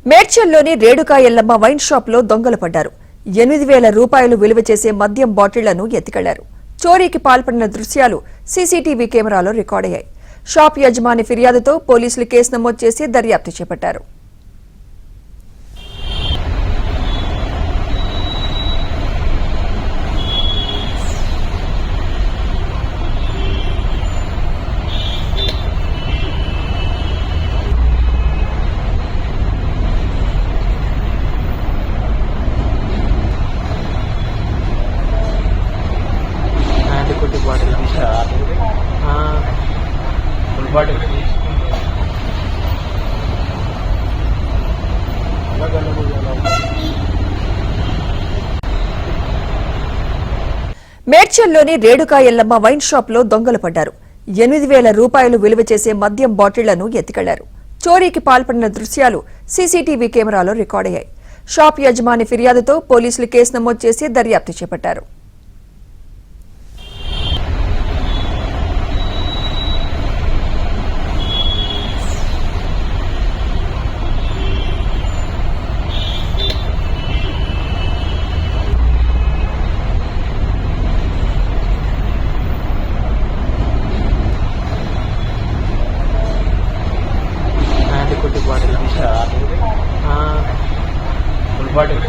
మేడ్చల్లోని Renuka Yellamma wine shop లో దొంగలు పడ్డారు. 8,000 రూపాయలు విలువ చేసే మద్యం బాటిళ్లను ఎత్తికెళ్లారు. చోరీకి పాల్పడిన దృశ్యాలు సీసీటీవీ కెమెరాలో రికార్డయ్యాయి. షాప్ యజమాని ఫిర్యాదుతో పోలీసులు కేసు నమోదు చేసి దర్యాప్తు చేపట్టారు. మేడ్చల్లోని రేణుకా ఎల్లమ్మ వైన్ షాప్ లో దొంగలు పడ్డారు. 8,000 రూపాయలు విలువ చేసే మద్యం బాటిళ్లను ఎత్తికెళ్లారు. చోరీకి పాల్పడిన దృశ్యాలు సీసీటీవీ కెమెరాలో రికార్డయ్యాయి. షాప్ యజమాని ఫిర్యాదుతో పోలీసులు కేసు నమోదు చేసి దర్యాప్తు చేపట్టారు. బాటిల్